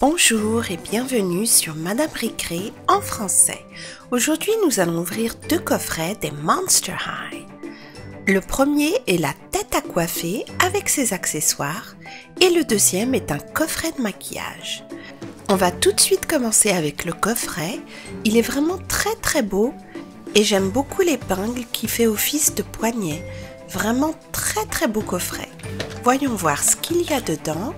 Bonjour et bienvenue sur Madame Ricré en français. Aujourd'hui, nous allons ouvrir deux coffrets des Monster High. Le premier est la tête à coiffer avec ses accessoires et le deuxième est un coffret de maquillage. On va tout de suite commencer avec le coffret. Il est vraiment très beau et j'aime beaucoup l'épingle qui fait office de poignet. Vraiment très beau coffret. Voyons voir ce qu'il y a dedans.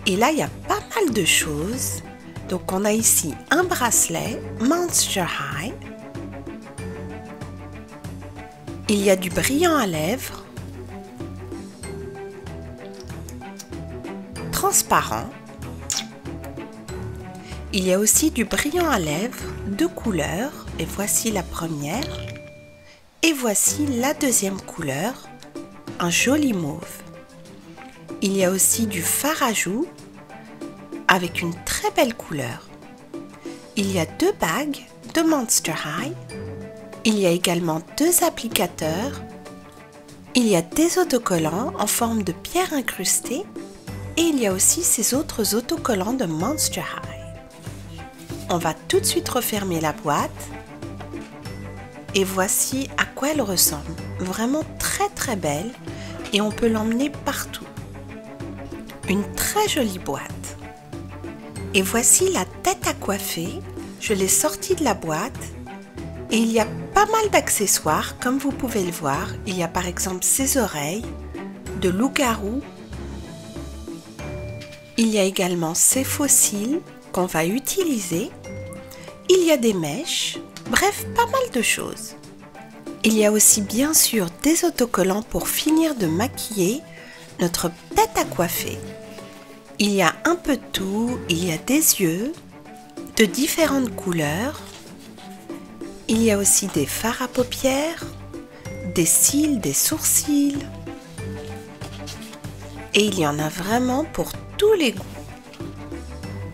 Et là, il y a pas mal de choses. Donc, on a ici un bracelet Monster High. Il y a du brillant à lèvres. Transparent. Il y a aussi du brillant à lèvres de couleurs. Et voici la première. Et voici la deuxième couleur. Un joli mauve. Il y a aussi du fard à joues avec une très belle couleur. Il y a deux bagues de Monster High. Il y a également deux applicateurs. Il y a des autocollants en forme de pierre incrustée. Et il y a aussi ces autres autocollants de Monster High. On va tout de suite refermer la boîte. Et voici à quoi elle ressemble. Vraiment très belle. Et on peut l'emmener partout. Une très jolie boîte. Et voici la tête à coiffer. Je l'ai sortie de la boîte. Et il y a pas mal d'accessoires, comme vous pouvez le voir. Il y a par exemple ses oreilles, de loup-garou. Il y a également ses faux cils qu'on va utiliser. Il y a des mèches. Bref, pas mal de choses. Il y a aussi bien sûr des autocollants pour finir de maquiller notre tête à coiffer. Il y a un peu de tout, il y a des yeux de différentes couleurs. Il y a aussi des fards à paupières, des cils, des sourcils. Et il y en a vraiment pour tous les goûts.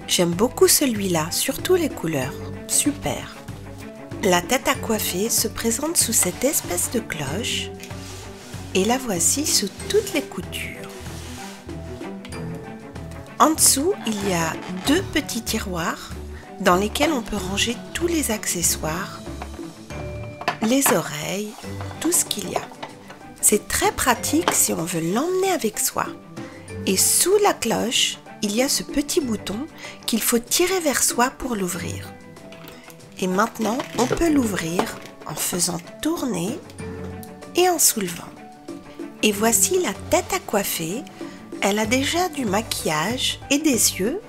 J'aime beaucoup celui-là, surtout les couleurs. Super! La tête à coiffer se présente sous cette espèce de cloche. Et la voici sous toutes les coutures. En dessous, il y a deux petits tiroirs dans lesquels on peut ranger tous les accessoires, les oreilles, tout ce qu'il y a. C'est très pratique si on veut l'emmener avec soi. Et sous la cloche, il y a ce petit bouton qu'il faut tirer vers soi pour l'ouvrir. Et maintenant, on peut l'ouvrir en faisant tourner et en soulevant. Et voici la tête à coiffer. Elle a déjà du maquillage et des yeux,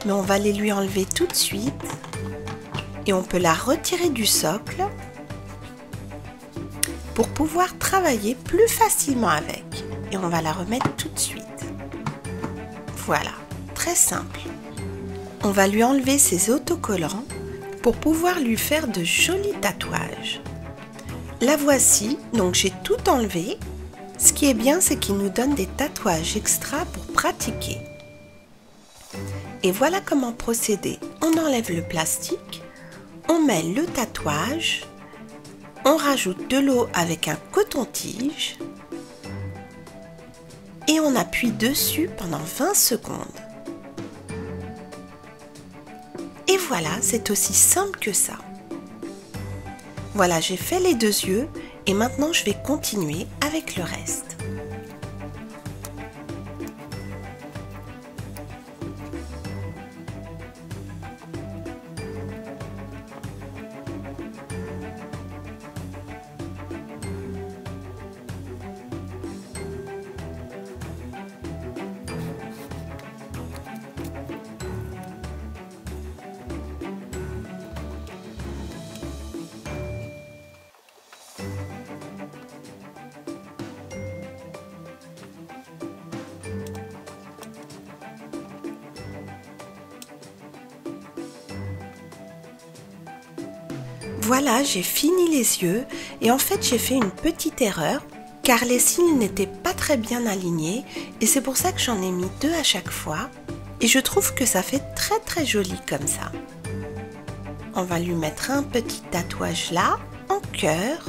mais on va les lui enlever tout de suite. Et on peut la retirer du socle pour pouvoir travailler plus facilement avec. Et on va la remettre tout de suite. Voilà, très simple. On va lui enlever ses autocollants pour pouvoir lui faire de jolis tatouages. La voici, donc j'ai tout enlevé. Ce qui est bien, c'est qu'il nous donne des tatouages extra pour pratiquer. Et voilà comment procéder. On enlève le plastique, on met le tatouage, on rajoute de l'eau avec un coton-tige et on appuie dessus pendant 20 secondes. Et voilà, c'est aussi simple que ça. Voilà, j'ai fait les deux yeux et maintenant je vais continuer avec le reste. Voilà, j'ai fini les yeux et en fait j'ai fait une petite erreur car les cils n'étaient pas très bien alignés et c'est pour ça que j'en ai mis deux à chaque fois et je trouve que ça fait très joli comme ça. On va lui mettre un petit tatouage là, en cœur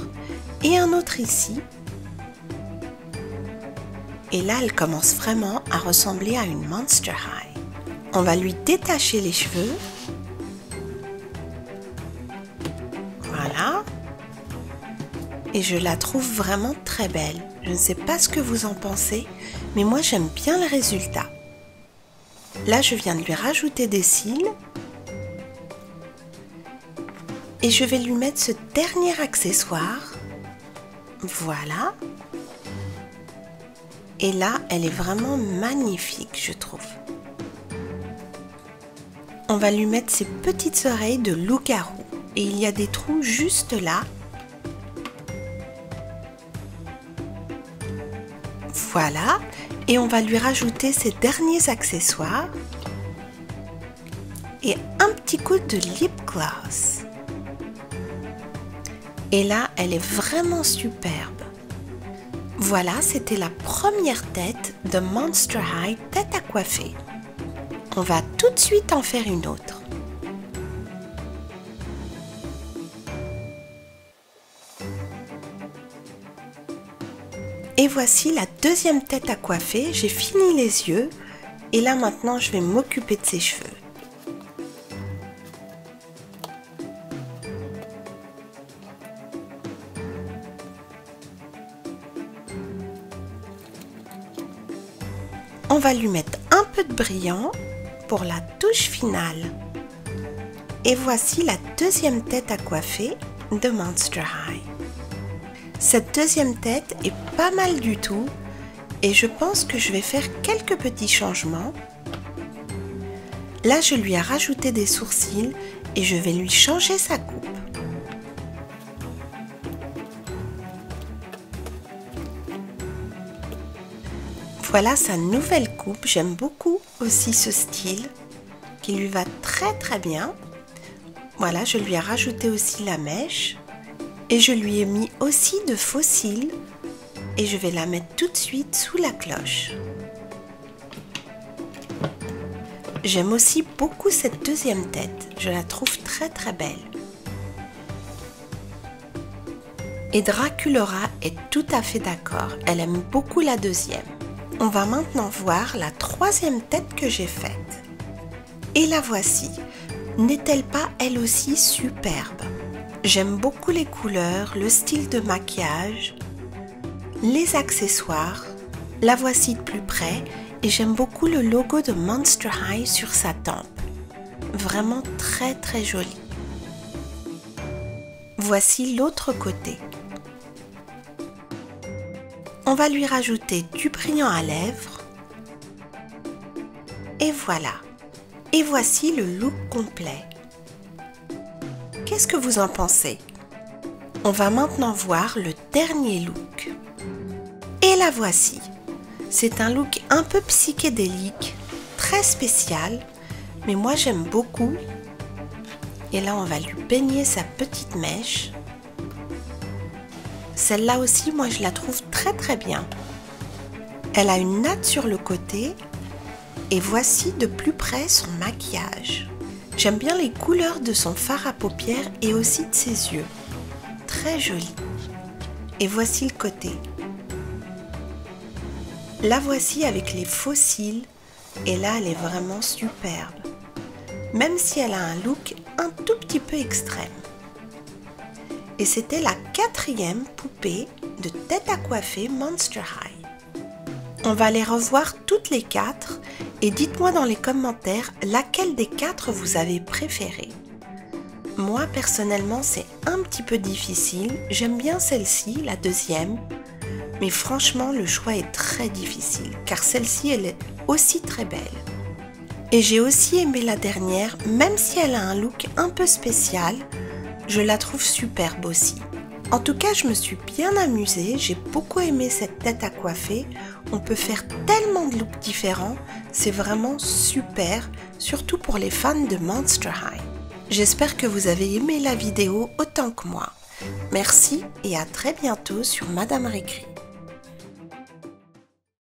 et un autre ici. Et là, elle commence vraiment à ressembler à une Monster High. On va lui détacher les cheveux. Voilà. Et je la trouve vraiment très belle. Je ne sais pas ce que vous en pensez, mais moi j'aime bien le résultat. Là, je viens de lui rajouter des cils. Et je vais lui mettre ce dernier accessoire. Voilà. Et là, elle est vraiment magnifique, je trouve. On va lui mettre ses petites oreilles de loup-garou. Et il y a des trous juste là. Voilà. Et on va lui rajouter ses derniers accessoires. Et un petit coup de lip gloss. Et là, elle est vraiment superbe. Voilà, c'était la première tête de Monster High tête à coiffer. On va tout de suite en faire une autre. Et voici la deuxième tête à coiffer. J'ai fini les yeux et là maintenant je vais m'occuper de ses cheveux. On va lui mettre un peu de brillant pour la touche finale. Et voici la deuxième tête à coiffer de Monster High. Cette deuxième tête est pas mal du tout et je pense que je vais faire quelques petits changements. Là, je lui ai rajouté des sourcils et je vais lui changer sa coupe. Voilà sa nouvelle coupe, j'aime beaucoup aussi ce style qui lui va très bien. Voilà, je lui ai rajouté aussi la mèche et je lui ai mis aussi de faux cils et je vais la mettre tout de suite sous la cloche. J'aime aussi beaucoup cette deuxième tête, je la trouve très belle. Et Draculaura est tout à fait d'accord, elle aime beaucoup la deuxième. On va maintenant voir la troisième tête que j'ai faite. Et la voici. N'est-elle pas elle aussi superbe? J'aime beaucoup les couleurs, le style de maquillage, les accessoires. La voici de plus près et j'aime beaucoup le logo de Monster High sur sa tempe. Vraiment très joli. Voici l'autre côté. On va lui rajouter du brillant à lèvres. Et voilà. Et voici le look complet. Qu'est-ce que vous en pensez? On va maintenant voir le dernier look. Et la voici. C'est un look un peu psychédélique, très spécial, mais moi j'aime beaucoup. Et là on va lui peigner sa petite mèche. Celle-là aussi, moi je la trouve très bien. Elle a une natte sur le côté et voici de plus près son maquillage. J'aime bien les couleurs de son fard à paupières et aussi de ses yeux. Très joli. Et voici le côté. La voici avec les faux cils et là elle est vraiment superbe. Même si elle a un look un tout petit peu extrême. Et c'était la quatrième poupée de tête à coiffer Monster High. On va les revoir toutes les quatre et dites-moi dans les commentaires laquelle des quatre vous avez préférée. Moi personnellement c'est un petit peu difficile, j'aime bien celle-ci, la deuxième, mais franchement le choix est très difficile car celle-ci elle est aussi très belle. Et j'ai aussi aimé la dernière, même si elle a un look un peu spécial, je la trouve superbe aussi. En tout cas, je me suis bien amusée, j'ai beaucoup aimé cette tête à coiffer. On peut faire tellement de looks différents, c'est vraiment super, surtout pour les fans de Monster High. J'espère que vous avez aimé la vidéo autant que moi. Merci et à très bientôt sur Madame Récré.